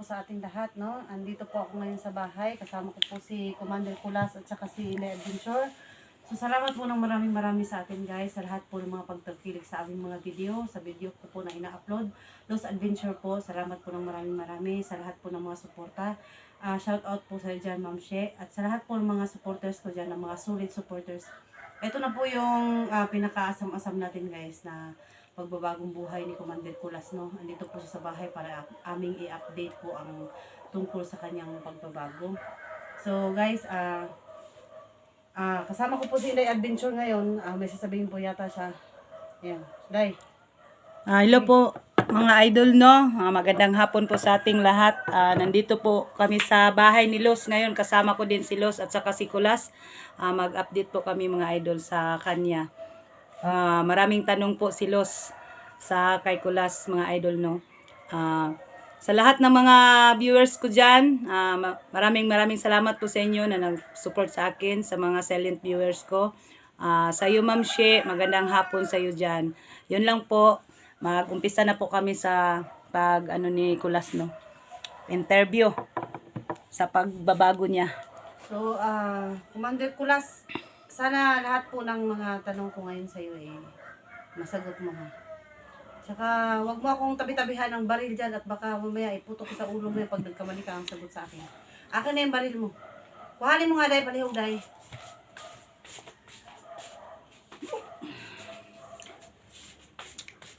po sa ating lahat, no? Andito po ako ngayon sa bahay. Kasama ko po si Commander Kulas at saka si Inday Adventure. So, salamat po ng maraming sa atin, guys. Sa lahat po ng mga pagtagkilik sa aming mga video. Sa video ko po na ina-upload. Los Adventure po, salamat po ng maraming sa lahat po ng mga suporta. Shout out po sa dyan, Ma'am She. At sa lahat po ng mga supporters ko dyan, ng mga solid supporters. Ito na po yung pinaka-asam-asam natin, guys, na pagbabagong buhay ni Commander Kulas, no? Andito po siya sa bahay para aming i-update po ang tungkol sa kanyang pagbabago. So guys, kasama ko po si Inday Adventure ngayon. May sasabihin po yata siya. Ayan, Day. Hello po mga idol, no? Magandang hapon po sa ating lahat. Nandito po kami sa bahay ni Los ngayon. Kasama ko din si Los at saka si Kulas. Mag-update po kami mga idol sa kanya. Maraming tanong po si Los sa kay Kulas mga idol, no? Sa lahat ng mga viewers ko dyan, maraming salamat po sa inyo na nag-support sa akin, sa mga silent viewers ko. Sa iyo Ma'am She, magandang hapon sa iyo dyan. Yun lang po, mag-umpisa na po kami sa ni Kulas, no? Interview sa pagbabago niya. So, Commander Kulas, sana lahat po ng mga tanong ko ngayon sa iyo masagot mo, ha. Tsaka wag mo akong tabi-tabihan ng baril dyan at baka mamaya iputok ko sa ulo mo pag nagkamali ka ang sagot sa akin. Akin na yung baril mo. Kuhanin mo nga, Day, palihog, Day.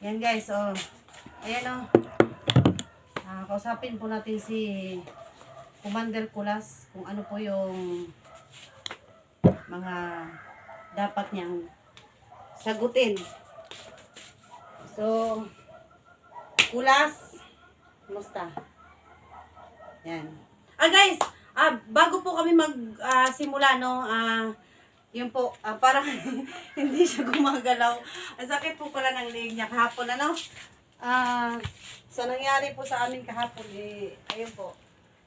Yan guys, ayan kausapin po natin si Commander Kulas kung ano po yung mga dapat niyang sagutin. So, Kulas, kumusta? Yan. Guys, bago po kami simula, no, yun po, parang hindi siya gumagalaw. Ang sakit po pala ng leg niya kahapon, ano? Sa nangyari po sa amin kahapon, ayun po,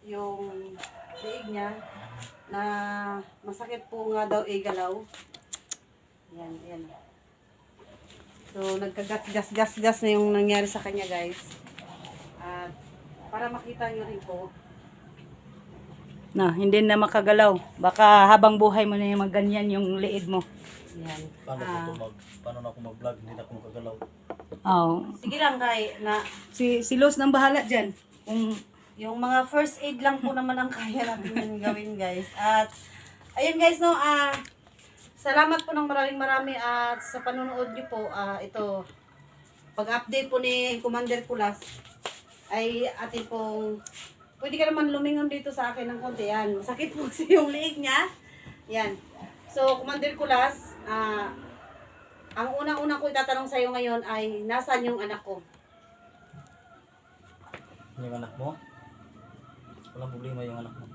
yung leg niya, na masakit po nga daw galaw. Yan. So, nagkagas-gas na yung nangyari sa kanya, guys. At, para makita nyo rin po, Hindi na makagalaw. Baka habang buhay mo na yung magganyan yung liid mo. yan. Paano na ako mag-vlog? Hindi na ako makagalaw. Sige lang, Si Los nang bahala dyan. yung mga first aid lang po naman ang kaya natin gawin, guys. At, ayun guys, no, salamat po ng marami at sa panonood nyo po, ito, pag-update po ni Commander Kulas, ay atin pong, pwede ka naman lumingon dito sa akin ng konti, yan. Masakit po kasi yung liig niya. Yan. So, Commander Kulas, ang unang-una ko itatanong sa iyo ngayon ay, nasaan yung anak ko? Yung anak mo? Walang problema yung anak mo.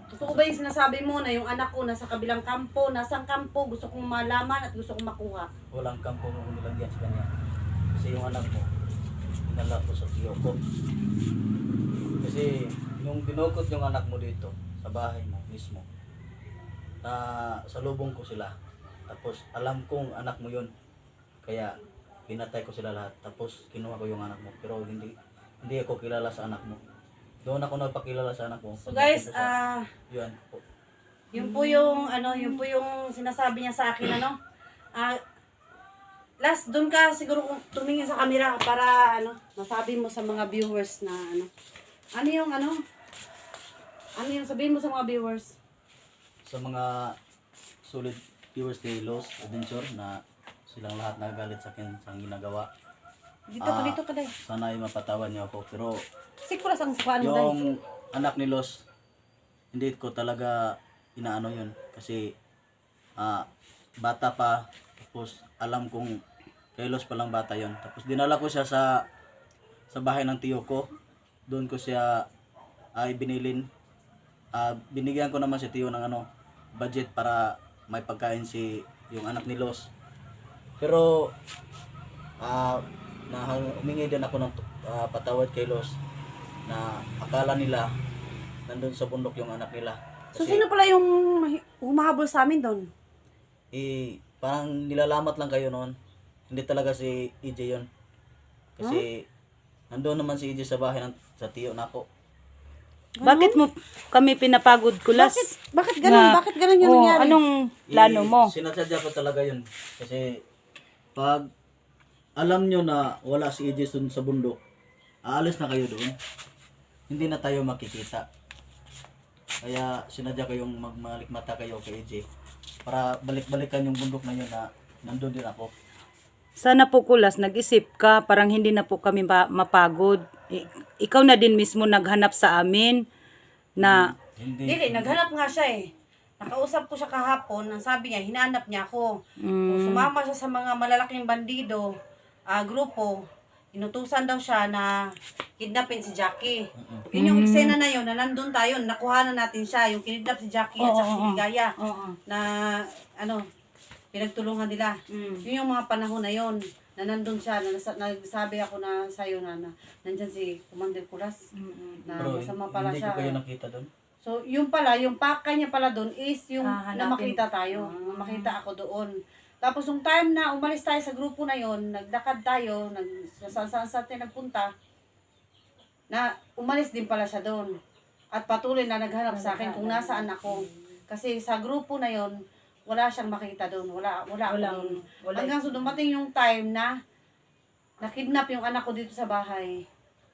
Totoo ba yung sinasabi mo na yung anak ko nasa kabilang kampo? Nasang kampo? Gusto kong malaman at gusto kong makuha. Walang kampo mo kung nilagyan sa kanya. Kasi yung anak mo, inala ko sa tiyo ko. Kasi yung dinukot yung anak mo dito, sa bahay mo mismo, na sa lubong ko sila. Tapos alam kong anak mo yun. Kaya pinatay ko sila lahat. Tapos kinuha ko yung anak mo. Pero hindi ako kilala sa anak mo. Doon ako nagpakilala sa anak mo. So guys, yun po. yun po yung sinasabi niya sa akin, ano? Last, doon ka siguro tumingin sa camera para masabi mo sa mga viewers na ano yung sabihin mo sa mga viewers? Sa mga solid viewers ni Los Adventure na silang lahat nagagalit sa akin sa ginagawa. Dito ka, Day. Sana ay mapatawan niyo ako. Pero Sikuras ang paano, Day. yung anak ni Los, hindi ko talaga inaano yun. Kasi bata pa. Tapos alam kong kay Los palang bata yon. Tapos dinala ko siya sa bahay ng tiyo ko. Doon ko siya ay binilin. Binigyan ko naman si tiyo ng budget para may pagkain yung anak ni Los. Pero humingi din ako ng patawad kay Los na akala nila nandun sa bundok yung anak nila. So sino pala yung humahabol sa amin doon? Parang nilalamat lang kayo noon. Hindi talaga si EJ yun. Kasi nandun naman si EJ sa bahay sa tiyo na ako. Bakit mo kami pinapagod, Kulas? Bakit ganun? Bakit ganun yung nangyari? Anong plano mo? Sinasadya ko talaga yun. Kasi pag alam nyo na wala si EJ dun sa bundok, aalis na kayo doon. Hindi na tayo makikita. Kaya sinadya ko yung magmalikmata kayo kay EJ para balik-balikan yung bundok na yun na nandun din ako. Sana po, Kulas, nag-isip ka, parang hindi na po kami mapagod. Ikaw na din mismo naghanap sa amin na Hindi. Dili, naghanap nga siya eh. Nakausap ko siya kahapon, ang sabi niya, hinanap niya ako. Kung sumama siya sa mga malalaking bandido, grupo, inutusan daw siya na kidnapin si Jackie. Yun yung eksena na yun, na nandun tayo, nakuha na natin siya, yung kinidnap si Jackie at saka si Ligaya, na pinagtulungan nila. Yun yung mga panahon na yun, na nandun siya, na nagsabi ako na sa'yo na nandyan si Commander Kulas, na Pero masama pala hindi siya. ko kayo nakita doon. So, yung pala, yung pakay niya pala doon is yung na hanapin. makita tayo. Na makita ako doon. Tapos, yung time na umalis tayo sa grupo na yon, nagdakad tayo, saan tayo nagpunta, na umalis din pala siya doon. At patuloy na naghanap sa akin kung nasaan ako. Kasi sa grupo na yon, wala siyang makita doon. Wala ako doon. Hanggang so dumating yung time na nakidnap yung anak ko dito sa bahay.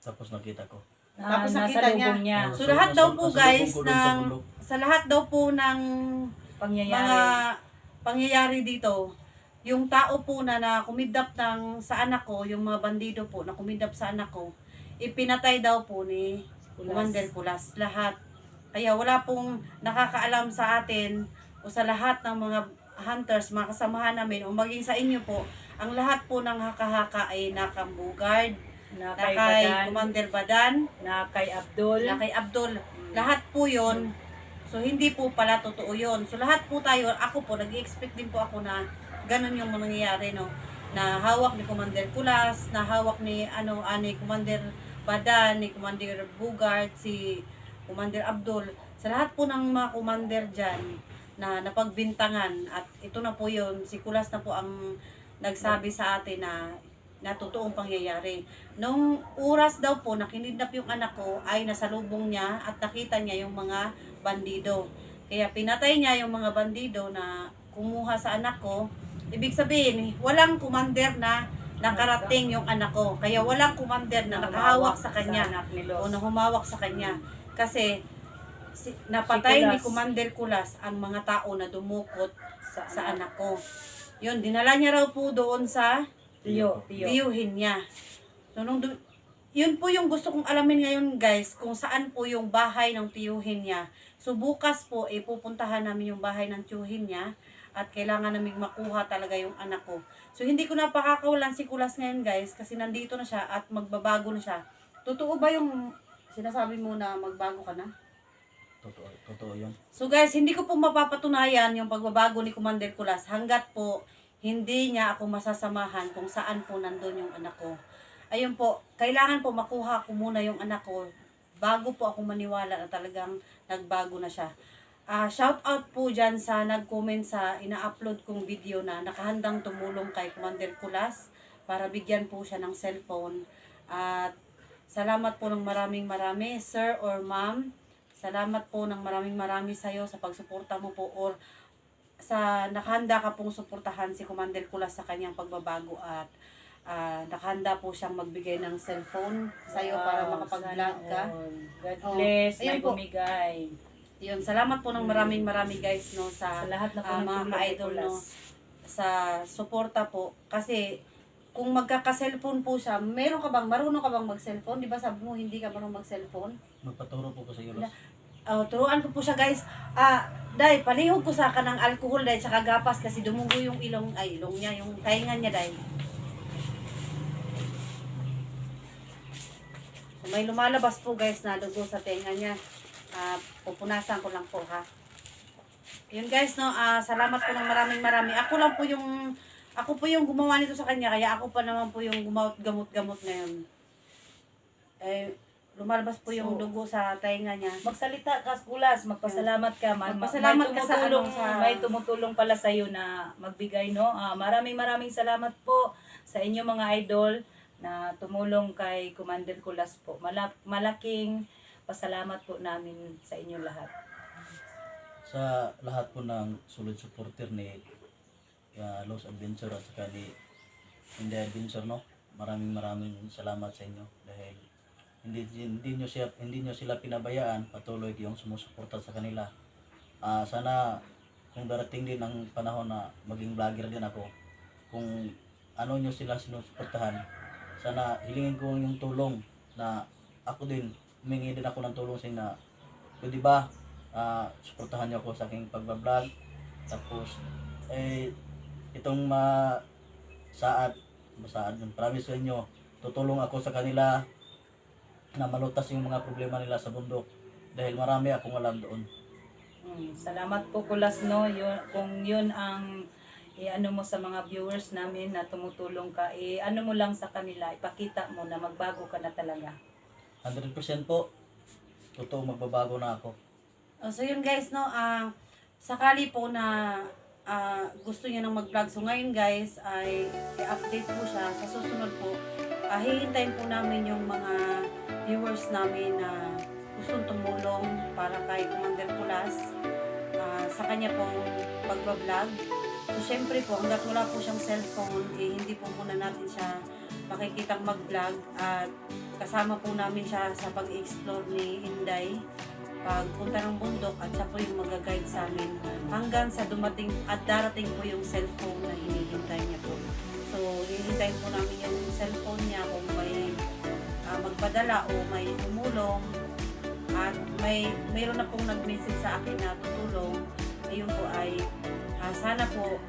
Tapos nakita ko. Tapos nasa nakita lubong niya. So lahat daw po nasa guys lubong ko doon sa ng bundok. sa lahat daw po ng Pangyayari. mga pangyayari dito, yung tao po na kumidnap sa anak ko, yung mga bandido po na kumidnap sa anak ko, ipinatay daw po ni Commander Kulas lahat. Kaya wala pong nakakaalam sa atin o sa lahat ng mga hunters, mga kasamahan namin o maging sa inyo po, ang lahat po ng haka-haka ay nakambugard, Na na kay kay Badan, Commander Badan, na kay Abdul. na kay Abdul. Lahat po yon. So, hindi po pala totoo yon. So, lahat po tayo, ako po, nag-expect din po ako na ganun yung mangyayari, no? Na hawak ni Commander Kulas, na hawak ni, ni Commander Badan, ni Commander Bugard, si Commander Abdul. Sa lahat po ng mga commander dyan, na napagbintangan, at ito na po yon, si Kulas na po ang nagsabi sa atin na totoong pangyayari. Nung oras daw po na kinidnap yung anak ko ay nasa lubong niya at nakita niya yung mga bandido. Kaya pinatay niya yung mga bandido na kumuha sa anak ko. Ibig sabihin, walang commander na nakarating yung anak ko. Kaya walang commander na nakahawak sa kanya anak ni Los. o na humawak sa kanya. Kasi napatay Kulas. ni Commander Kulas ang mga tao na dumukot sa anak ko. Yun, dinala niya raw po doon sa Tiyo. tiyuhin niya. So, yun po yung gusto kong alamin ngayon guys, kung saan po yung bahay ng tiyuhin niya. So bukas po, pupuntahan namin yung bahay ng tiyuhin niya at kailangan namin makuha talaga yung anak ko. So hindi ko na pakakawalan si Kulas ngayon guys, kasi nandito na siya at magbabago na siya. Totoo ba yung sinasabi mo na magbago ka na? Totoo yun. So guys, hindi ko po mapapatunayan yung pagbabago ni Commander Kulas hanggat po hindi niya ako masasamahan kung saan po nandun yung anak ko. Ayun po, kailangan po makuha ko muna yung anak ko bago po ako maniwala na talagang nagbago na siya. Shout out po dyan sa nag-comment sa ina-upload kong video na nakahandang tumulong kay Commander Kulas para bigyan po siya ng cellphone. At salamat po ng maraming sir or ma'am. Salamat po ng maraming sa'yo sa pagsuporta mo po or sa nakahanda ka pong suportahan si Commander Kulas sa kanyang pagbabago at nakahanda po siyang magbigay ng cellphone sa'yo para makapag-vlog ka. God bless, Ayun may po. bumigay. Yun, salamat po ng maraming guys no sa Sa lahat na mga tumutulong kay ka-idol Kulas. no sa suporta po kasi kung magkaka-cellphone po siya, marunong ka bang mag-cellphone? Di ba sabi mo hindi ka marunong mag-cellphone? Magpaturo po ko sa iyo, Los. Turuan ko po siya guys. Day, palihog ko sa kanang alcohol day tsaka gapas kasi dumugo yung ilong niya, yung tainga niya day. So may lumalabas po guys na dugo sa tenga niya. Pupunasan ko lang po ha. Yun guys no, salamat po ng marami. Ako po yung gumawa nito sa kanya kaya ako pa naman po yung gamot ngayon. Lumalabas po yung dugo sa tainga niya. Magsalita ka, Kulas, magpasalamat ka. Magpasalamat ka sa may tumutulong pala sa iyo na magbigay, no? Maraming salamat po sa inyo mga idol na tumulong kay Commander Kulas po. Malaking pasalamat po namin sa inyo lahat. Sa lahat po ng solid supporter ni Los Adventure at saka ni Inday Adventure, no, maraming salamat sa inyo dahil hindi nyo sila pinabayaan, patuloy yung sumusuporta sa kanila. Sana kung darating din ang panahon na maging vlogger din ako, kung ano nyo sila sinusuportahan, sana hilingin ko yung tulong na ako din, humingi din ako ng tulong sa inyo na pwede ba suportahan nyo ako sa aking pagbablog. Tapos itong promise sa inyo, tutulong ako sa kanila na malutas yung mga problema nila sa bundok dahil marami akong alam doon. Salamat po Kulas, no, kung yun ang ano mo sa mga viewers namin na tumutulong ka, ano mo lang sa kanila, ipakita mo na magbago ka na talaga. 100% po, totoo magbabago na ako. So yun guys, no, sakali po na gusto niya nang mag-vlog. So ngayon guys, ay i-update po siya. Sa susunod po, hihintayin po namin yung mga viewers namin na gustong tumulong para kay Commander Kulas sa kanya pong pagbablog. So syempre po, hanggat wala po siyang cellphone, hindi po muna natin siya makikitang mag-vlog at kasama po namin siya sa pag-explore ni Inday pagpunta ng bundok at siya po yung mag-guide sa amin hanggang sa dumating at darating po yung cellphone na hinihintay niya po. So hihintayin po namin yung cellphone niya kung may magpadala o may tumulong at mayroon na pong nag-message sa akin na tutulong. Ayun po ay sana po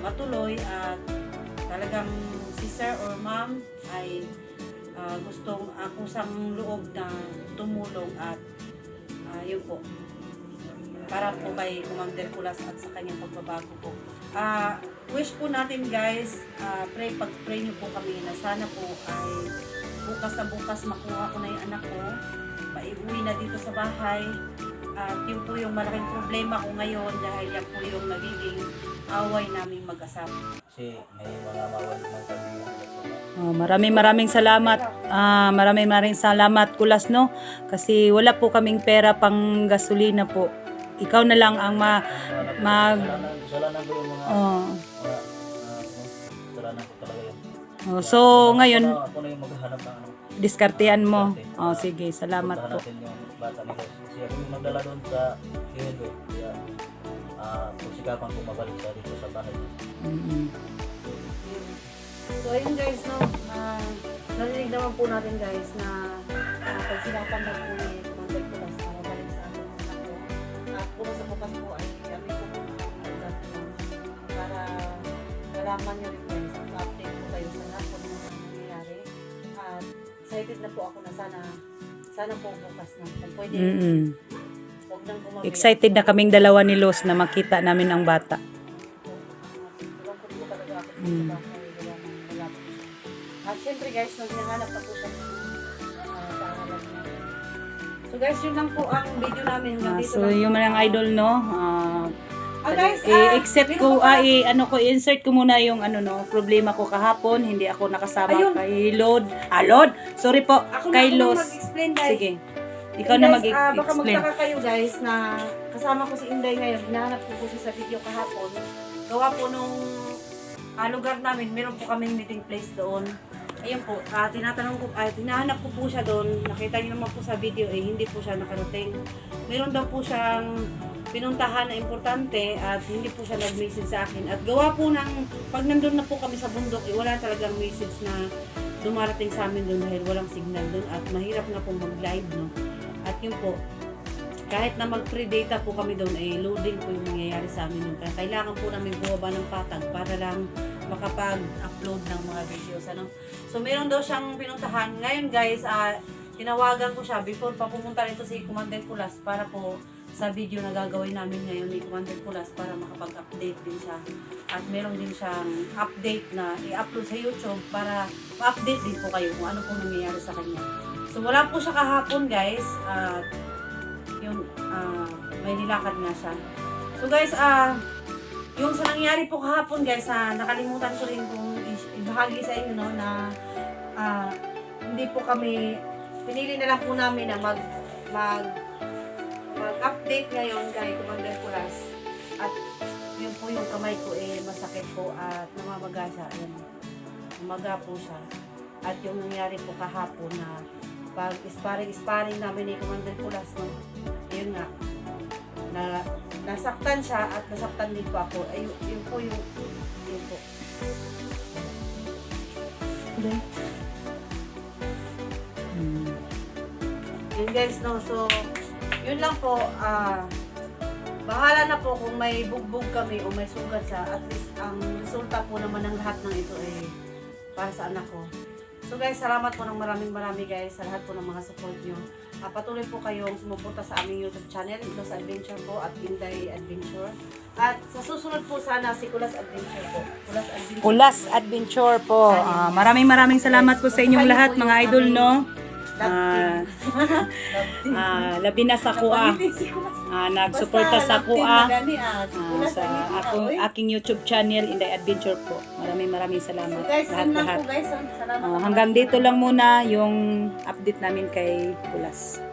matuloy at talagang si sir or ma'am ay gustong kusang loob na tumulong at yun po para po kay Commander Kulas at sa kanyang pagbabago po. Wish po natin guys, pag-pray nyo po kami na sana po ay bukas na bukas makuha ko na yung anak ko, maiuwi na dito sa bahay. At yun po yung malaking problema ko ngayon dahil yan po yung nagiging away naming mag-asawa. Kasi may mga bawal ng kaibigan. Maraming salamat. Maraming salamat Kulas, no, kasi wala po kaming pera pang gasolina po. Ikaw na lang ang Kasalanan ko yung mga kasalanan ko talaga yun. so ngayon Ako na yung maghahanap ng diskartehan mo. Sige, salamat po. natin yung bata nila. Kasi ako yung magdala doon sa highway. Kaya pusikapan ko mabalik sa dito sa bahay. So ayun guys, no, narinig naman po natin guys na pagsinapan na po ni Commander Kulas na mabalik sa amin ng anak ko. At bukas sa bukas po ay kami po po para malaman nyo rin guys at update po kayo sa lahat po ng mga nangyayari. At excited na po ako na sana po bukas na. Kung pwede, huwag nang gumabi. Excited na kaming dalawa ni Los na makita namin ang bata. Tulong po talaga ako sa bahay. At syempre guys, naghahanap na po siya sa alam niya. So guys, yun lang po ang video namin. Hanggang dito So lang yung po. mga idol, no, Guys, except ko insert ko muna yung problema ko kahapon, hindi ako nakasama Ayun. kay Lord. Sorry po, Ako kay na Los. mag-explain guys. Sige. Ikaw na Guys, baka mag-explain. magtaka kayo guys na kasama ko si Inday ngayon. Hinahanap ko po siya sa video kahapon. Gawa po nung lugar namin, meron po kaming meeting place doon. Ayun po, tinahanap ko po siya doon. Nakita niyo naman po sa video, hindi po siya nakarating. Meron daw po siyang pinuntahan na importante at hindi po siya nag-message sa akin. At gawa po ng, pag nandun na po kami sa bundok, wala talagang message na dumarating sa amin doon dahil walang signal doon at mahirap na po mag-live, no? At yun po, kahit na mag-free data po kami doon, loading po yung nangyayari sa amin doon. Kaya kailangan po namin bumaba ng patag para lang makapag-upload ng mga videos. Ano? So, meron daw siyang pinuntahan. Ngayon guys, tinawagan ko siya before pa pumunta rito si Commander Kulas para po sa video na gagawin namin ngayon ni Commander Kulas para makapag-update din siya. At meron din siyang update na i-upload sa YouTube para ma-update din po kayo kung ano pong nangyayari sa kanya. So, wala po siya kahapon guys. May nilakad nga siya. So guys, yung sa nangyari po kahapon guys, nakalimutan ko rin kung ibahagi sa inyo, no, na hindi po kami, pinili na lang po namin na mag-update ngayon kay Commander Kulas. At yun po yung kamay ko masakit po at namamagasa. Ayan. Umaga po siya. At yung nangyari po kahapon na pag sparring namin ni Commander Kulas, no? Ayun nga, nasaktan siya at nasaktan din po ako. Ay, yun po. Yun guys, no? So, yun lang po, bahala na po kung may bugbog kami o may sugat siya. At least, ang resulta po naman ng lahat ng ito para sa anak ko. So guys, salamat po ng marami guys sa lahat po ng mga support nyo. Patuloy po kayong sumuporta sa aming YouTube channel, Kulas Adventure po at Inday Adventure. At sa susunod po sana si Kulas Adventure po. Kulas Adventure po. Maraming salamat po sa inyong lahat mga idol, no? Labi na sa kuha. Nagsuporta sa kuha sa aking YouTube channel, Inday Adventure po. Maraming salamat. Guys, Lahat. po guys. Salamat. Hanggang dito lang muna yung update namin kay Kulas.